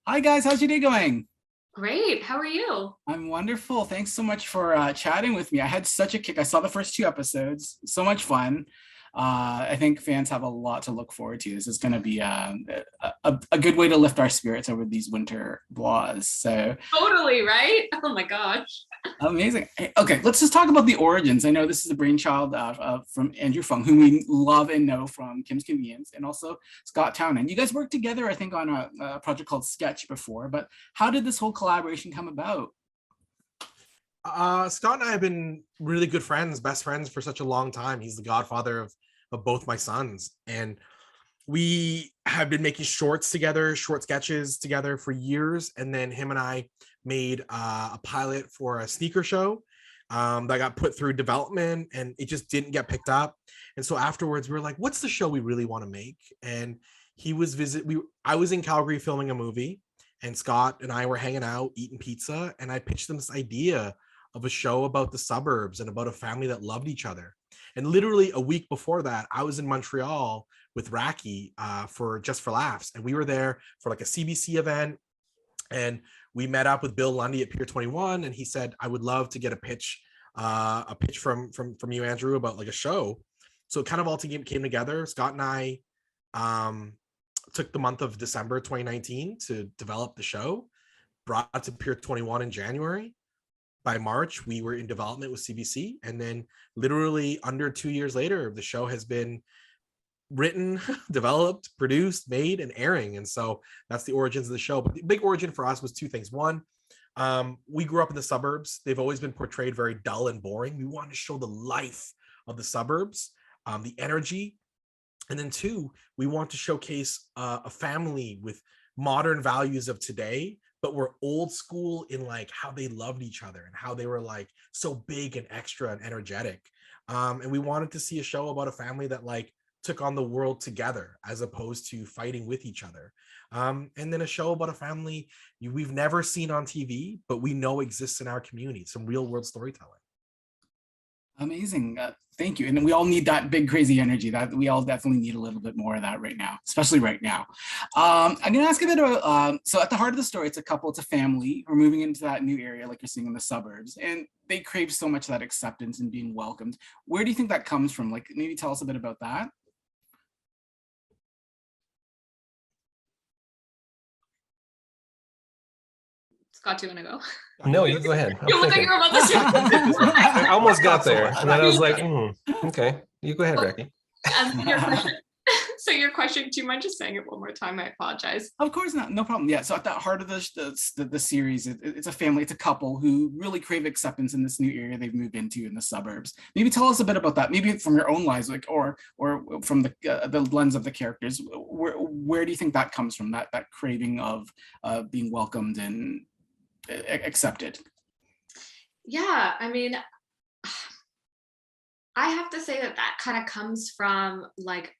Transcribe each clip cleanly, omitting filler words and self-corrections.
Hi guys, how's your day going? Great. How are you? I'm wonderful. Thanks so much for chatting with me. I had such a kick. I saw the first two episodes. So much fun. I think fans have a lot to look forward to. This is going to be a good way to lift our spirits over these winter blahs. So Totally, right? Oh my gosh. amazing. Hey, okay, let's just talk about the origins. I know this is a brainchild from Andrew Phung, whom we love and know from Kim's Convenience, and also Scott Townend. You guys worked together, I think, on a project called Sketch before, but how did this whole collaboration come about? Scott and I have been really good friends, best friends for such a long time. He's the godfather of both my sons. And we have been making shorts together, short sketches together for years. And then him and I made a pilot for a sneaker show that got put through development and it just didn't get picked up. And so afterwards, we were like, what's the show we really want to make? And I was in Calgary filming a movie, and Scott and I were hanging out, eating pizza, and I pitched them this idea of a show about the suburbs and about a family that loved each other. And literally a week before that, I was in Montreal with Rahkee for Just for Laughs, and we were there for like a CBC event, and we met up with Bill Lundy at Pier 21, and he said, "I would love to get a pitch from you, Andrew, about like a show." So it kind of all came together. Scott and I took the month of December 2019 to develop the show, brought it to Pier 21 in January. By March, we were in development with CBC. And then literally under 2 years later, the show has been written, developed, produced, made, and airing. And so that's the origins of the show. But the big origin for us was two things. One, we grew up in the suburbs. They've always been portrayed very dull and boring. We wanted to show the life of the suburbs, the energy. And then two, we want to showcase a family with modern values of today, but were old school in like how they loved each other and how they were like so big and extra and energetic. And we wanted to see a show about a family that like took on the world together as opposed to fighting with each other. And then a show about a family we've never seen on TV, but we know exists in our community, some real world storytelling. Amazing. Thank you. And we all need that big, crazy energy. That we all definitely need a little bit more of that right now, especially right now. I'm going to ask a bit about, so at the heart of the story, it's a couple, it's a family who are moving into that new area, like you're seeing in the suburbs, and they crave so much of that acceptance and being welcomed. Where do you think that comes from? Like, maybe tell us a bit about that. Scott, do you want to go? No, you go ahead. You look like you're about to say. I almost got there, and then I was like, okay, you go ahead, Rahkee. Your question. So your question, do you mind just saying it one more time? I apologize. Of course not, no problem. Yeah, so at the heart of the series, it's a family, it's a couple who really crave acceptance in this new area they've moved into in the suburbs. Maybe tell us a bit about that, maybe from your own lives, like or from the lens of the characters. Where do you think that comes from, that craving of being welcomed and accepted? Yeah, I mean, I have to say that kind of comes from, like,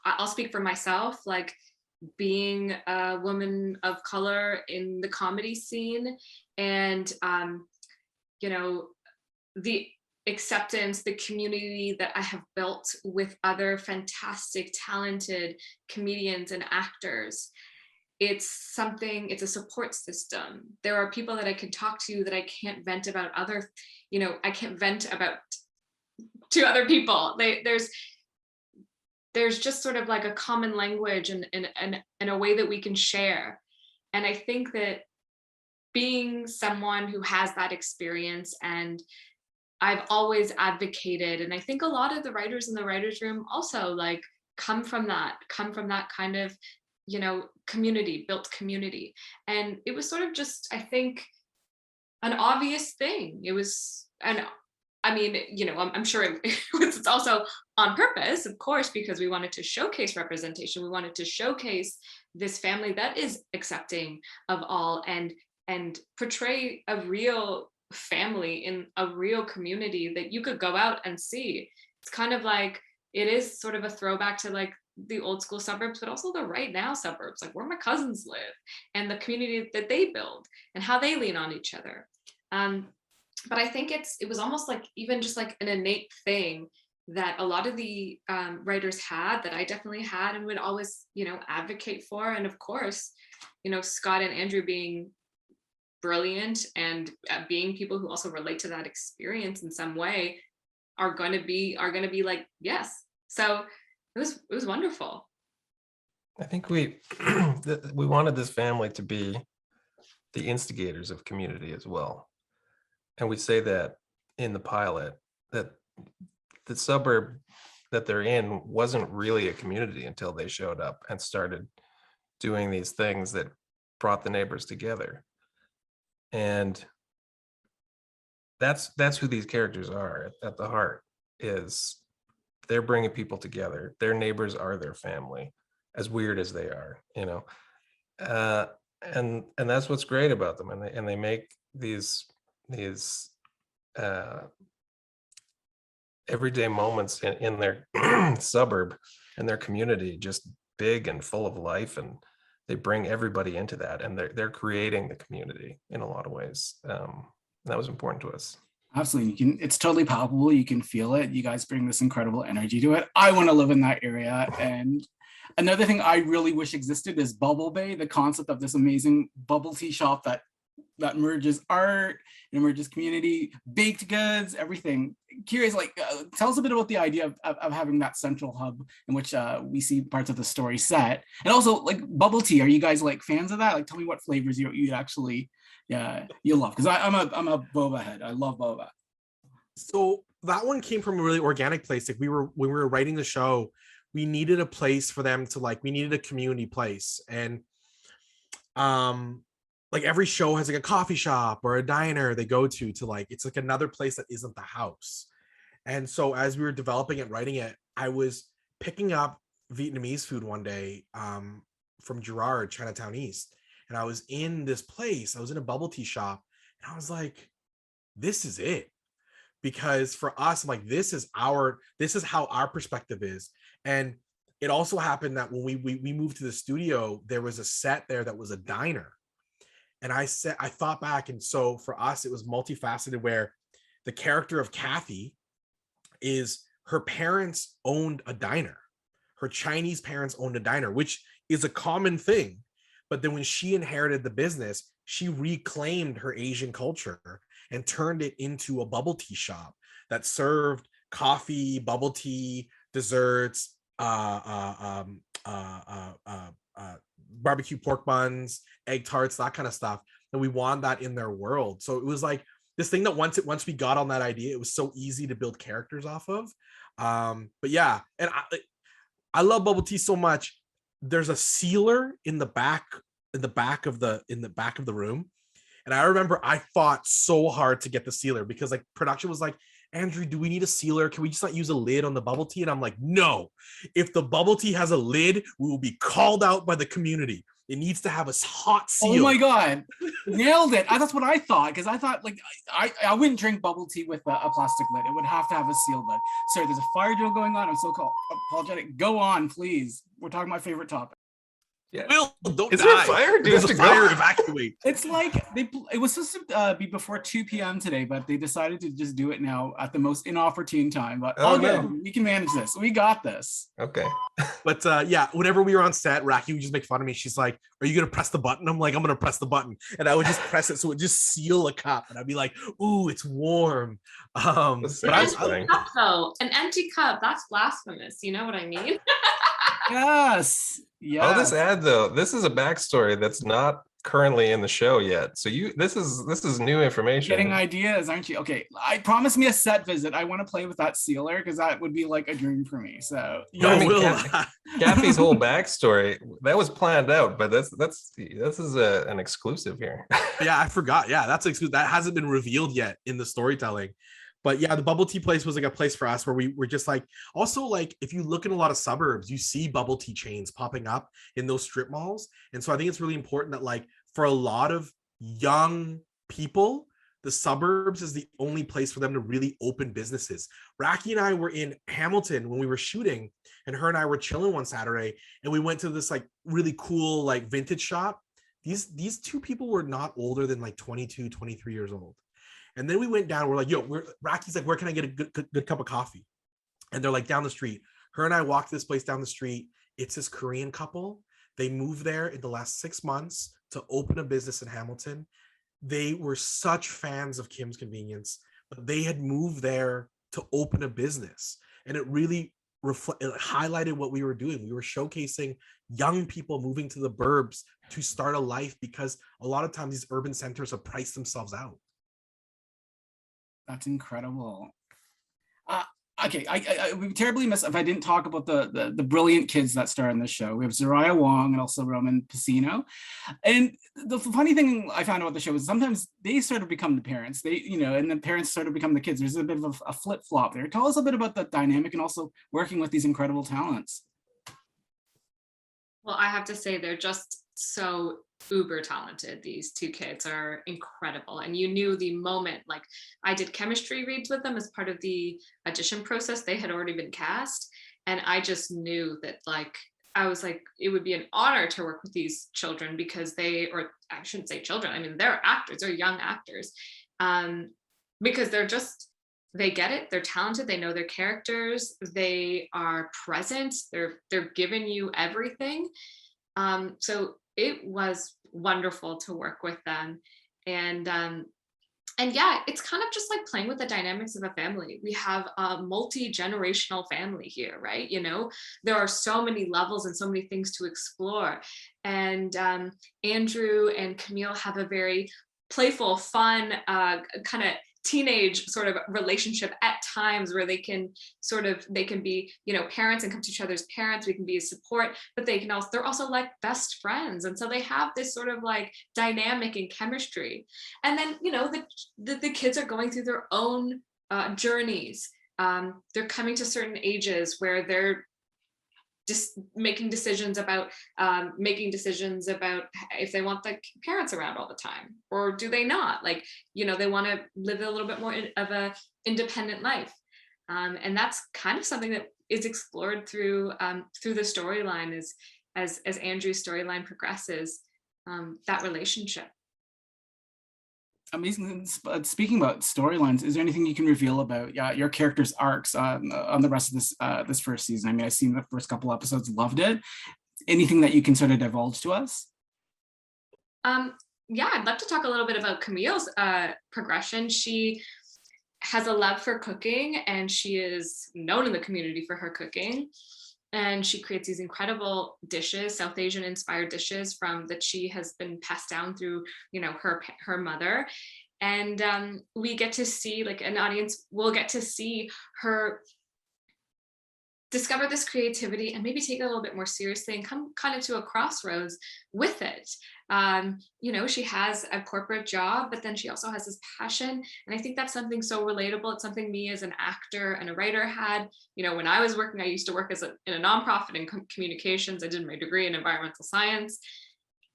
I'll speak for myself, like being a woman of color in the comedy scene, and you know, the acceptance, the community that I have built with other fantastic, talented comedians and actors. It's a support system. There are people that I can talk to that I can't vent about I can't vent about to other people. There's just sort of like a common language and a way that we can share. And I think that being someone who has that experience, and I've always advocated, and I think a lot of the writers in the writers' room also like come from that kind of, built community. And it was sort of just, I think, an obvious thing. It was, and I mean, I'm sure it's also on purpose, of course, because we wanted to showcase representation. We wanted to showcase this family that is accepting of all, and portray a real family in a real community that you could go out and see. It's kind of like, it is sort of a throwback to like the old school suburbs, but also the right now suburbs, like where my cousins live and the community that they build and how they lean on each other. But I think it was almost like even just like an innate thing that a lot of the writers had, that I definitely had and would always, advocate for. And of course, Scott and Andrew being brilliant and being people who also relate to that experience in some way are going to be like, yes. So it was wonderful. I think we we wanted this family to be the instigators of community as well. And we say that in the pilot, that the suburb that they're in wasn't really a community until they showed up and started doing these things that brought the neighbors together. And that's who these characters are at the heart, is they're bringing people together. Their neighbors are their family, as weird as they are, and that's what's great about them. And they make these everyday moments in their suburb and their community just big and full of life, and they bring everybody into that, and they're creating the community in a lot of ways. That was important to us. Absolutely. It's totally palpable. You can feel it. You guys bring this incredible energy to it. I want to live in that area. And another thing I really wish existed is Bubble Bay, the concept of this amazing bubble tea shop that merges art and merges community, baked goods, everything. Curious, tell us a bit about the idea of having that central hub in which we see parts of the story set. And also, bubble tea, are you guys fans of that? Tell me what flavors you actually you love, because I'm a boba head. I love boba. So that one came from a really organic place. When we were writing the show, we needed a place for them to we needed a community place. And every show has a coffee shop or a diner they go to it's another place that isn't the house. And so as we were developing it, writing it, I was picking up Vietnamese food one day from Girard, Chinatown East. And I was in this place, I was in a bubble tea shop, and I was like, this is it. Because for us, this is how our perspective is. And it also happened that when we moved to the studio, there was a set there that was a diner. And I thought back, and so for us, it was multifaceted, where the character of Kathy is, her parents owned a diner. Her Chinese parents owned a diner, which is a common thing. But then when she inherited the business, she reclaimed her Asian culture and turned it into a bubble tea shop that served coffee, bubble tea, desserts, barbecue pork buns, egg tarts, that kind of stuff. And we wanted that in their world. So it was this thing that once we got on that idea, it was so easy to build characters off of. But yeah, and I love bubble tea so much. There's a sealer in the back of the room. And I remember I fought so hard to get the sealer, because production was like, Andrew, do we need a sealer? Can we just not use a lid on the bubble tea? And I'm like, no, if the bubble tea has a lid, we will be called out by the community. It needs to have a hot seal. Oh my God, nailed it. That's what I thought, because I thought I wouldn't drink bubble tea with a plastic lid. It would have to have a sealed lid. Sorry, there's a fire drill going on. I'm so apologetic. Go on, please. We're talking my favorite topic. Yeah. Will, don't Is die. there a fire? There's a fire, evacuate. It's it was supposed to be before 2 p.m. today, but they decided to just do it now at the most inopportune time. But all good. We can manage this. We got this. Okay. But yeah, whenever we were on set, Rahkee would just make fun of me. She's like, are you going to press the button? I'm like, I'm going to press the button. And I would just press it so it would just seal a cup. And I'd be like, ooh, it's warm. But An empty cup, that's blasphemous. You know what I mean? Yes. Yeah. I'll just add, though, this is a backstory that's not currently in the show yet. So this is new information. Getting ideas, aren't you? Okay, I promise me a set visit. I want to play with that sealer, because that would be a dream for me. So Kathy's whole backstory, that was planned out, but this is an exclusive here. Yeah, I forgot. Yeah, that's exclusive. That hasn't been revealed yet in the storytelling. But yeah, the bubble tea place was a place for us where we were just also if you look in a lot of suburbs, you see bubble tea chains popping up in those strip malls. And so I think it's really important that for a lot of young people, the suburbs is the only place for them to really open businesses. Rahkee and I were in Hamilton when we were shooting, and her and I were chilling one Saturday, and we went to this really cool vintage shop. These two people were not older than 22, 23 years old. And then we went down, we're like, Rahkee's like, where can I get a good cup of coffee? and they're like down the street. Her and I walked this place down the street. It's this Korean couple. They moved there in the last 6 months to open a business in Hamilton. They were such fans of Kim's Convenience, but they had moved there to open a business. And it really it highlighted what we were doing. We were showcasing young people moving to the burbs to start a life, because a lot of times these urban centers have priced themselves out. That's incredible. Okay, I would terribly miss if I didn't talk about the brilliant kids that star in this show. We have Zariah Wong and also Roman Pacino. And the funny thing I found about the show is sometimes they sort of become the parents. And the parents sort of become the kids. There's a bit of a flip-flop there. Tell us a bit about the dynamic and also working with these incredible talents. Well, I have to say they're just so uber talented. These two kids are incredible. And you knew the moment, like I did chemistry reads with them as part of the audition process. They had already been cast. And I just knew that I was like, it would be an honor to work with these children because or I shouldn't say children. I mean, they're actors, they're young actors. Because they get it, they're talented, they know their characters, they are present, they're giving you everything. So it was wonderful to work with them. And yeah, it's kind of just like playing with the dynamics of a family. We have a multi-generational family here, right? There are so many levels and so many things to explore. And Andrew and Camille have a very playful, fun, kind of teenage sort of relationship at times where they can be parents and come to each other's parents. We can be a support, but they're also like best friends, and so they have this sort of like dynamic and chemistry. And then the kids are going through their own journeys. They're coming to certain ages where they're just making decisions about if they want the parents around all the time, or do they not, they want to live a little bit more of a independent life. And that's kind of something that is explored through the storyline as Andrew's storyline progresses, that relationship. Amazing. Speaking about storylines, is there anything you can reveal about your character's arcs on the rest of this first season? I mean, I've seen the first couple episodes, loved it. Anything that you can sort of divulge to us? Yeah, I'd love to talk a little bit about Camille's progression. She has a love for cooking, and she is known in the community for her cooking. And she creates these incredible dishes, South Asian inspired dishes that she has been passed down through, her mother. And we get to see, an audience will get to see her discover this creativity and maybe take it a little bit more seriously and come kind of to a crossroads with it. She has a corporate job, but then she also has this passion. And I think that's something so relatable. It's something me as an actor and a writer had. When I was working, I used to work in a nonprofit in communications. I did my degree in environmental science.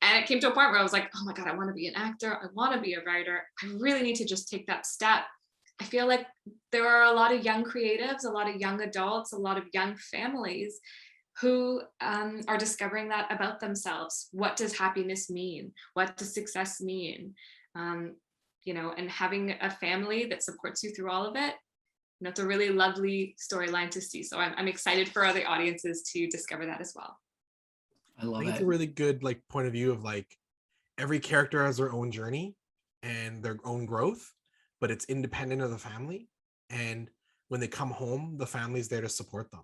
And it came to a point where I was like, oh my God, I want to be an actor. I want to be a writer. I really need to just take that step. I feel like there are a lot of young creatives, a lot of young adults, a lot of young families who are discovering that about themselves. What does happiness mean? What does success mean? And having a family that supports you through all of it, it's a really lovely storyline to see. So I'm excited for other audiences to discover that as well. I love it. It's a really good point of view of every character has their own journey and their own growth, but it's independent of the family. And when they come home, the family's there to support them.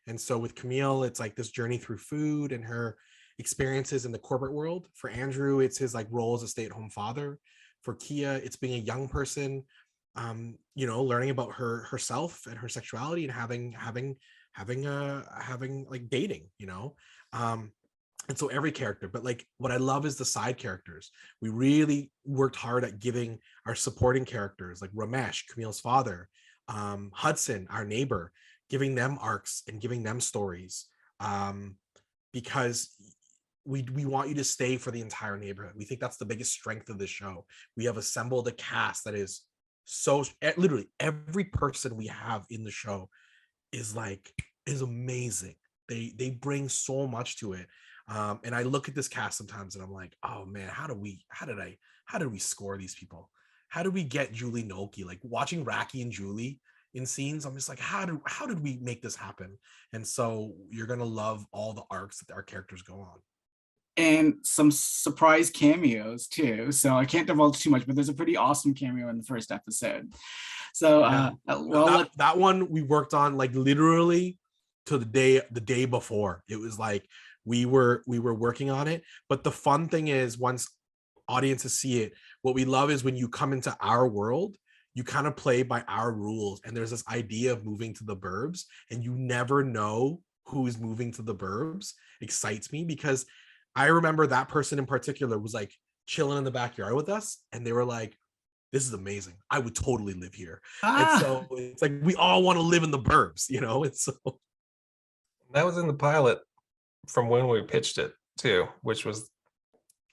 And so with Camille, it's this journey through food and her experiences in the corporate world. For Andrew, it's his role as a stay-at-home father. For Kia, it's being a young person, learning about herself and her sexuality and having dating, and so every character, but what I love is the side characters. We really worked hard at giving our supporting characters like Ramesh, Camille's father, Hudson, our neighbor, giving them arcs and giving them stories, because we want you to stay for the entire neighborhood. We think that's the biggest strength of this show. We have assembled a cast that is literally every person we have in the show is amazing. They bring so much to it. And I look at this cast sometimes and I'm like, oh man, how did we score these people? How did we get Julie Noki? Watching Rahkee and Julie in scenes. I'm just like, how did we make this happen? And so you're gonna love all the arcs that our characters go on. And some surprise cameos too. So I can't divulge too much, but there's a pretty awesome cameo in the first episode. So that one we worked on like literally to the day before. It was like we were working on it. But the fun thing is, once audiences see it, what we love is when you come into our world, you kind of play by our rules. And there's this idea of moving to the burbs, and you never know who is moving to the burbs. Excites me, because I remember that person in particular was like chilling in the backyard with us, and they were like, this is amazing. I would totally live here. And so it's like we all want to live in the burbs, you know? And so that was in the pilot from when we pitched it too,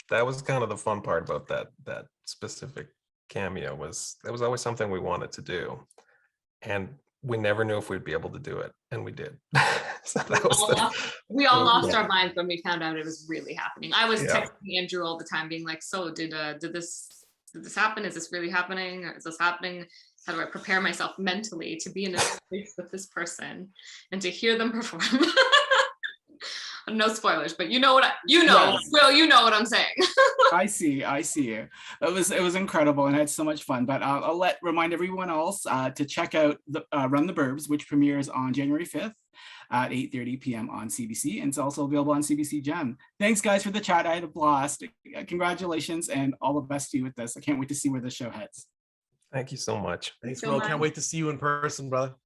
that was kind of the fun part about that specific cameo. That was always something we wanted to do, and we never knew if we'd be able to do it, and we did. So we all lost our minds when we found out it was really happening. I was texting Andrew all the time, being like, so did this happen? Is this really happening? Or is this happening? How do I prepare myself mentally to be in a space with this person and to hear them perform? No spoilers, but you know what Yes. Will, you know what I'm saying. I see. It was incredible and I had so much fun. But I'll remind everyone else to check out the Run the Burbs, which premieres on January 5th at 8:30 p.m. on CBC, and it's also available on CBC Gem. Thanks, guys, for the chat. I had a blast. Congratulations and all the best to you with this. I can't wait to see where the show heads. Thanks so much. Thanks, so Will. much. Can't wait to see you in person, brother.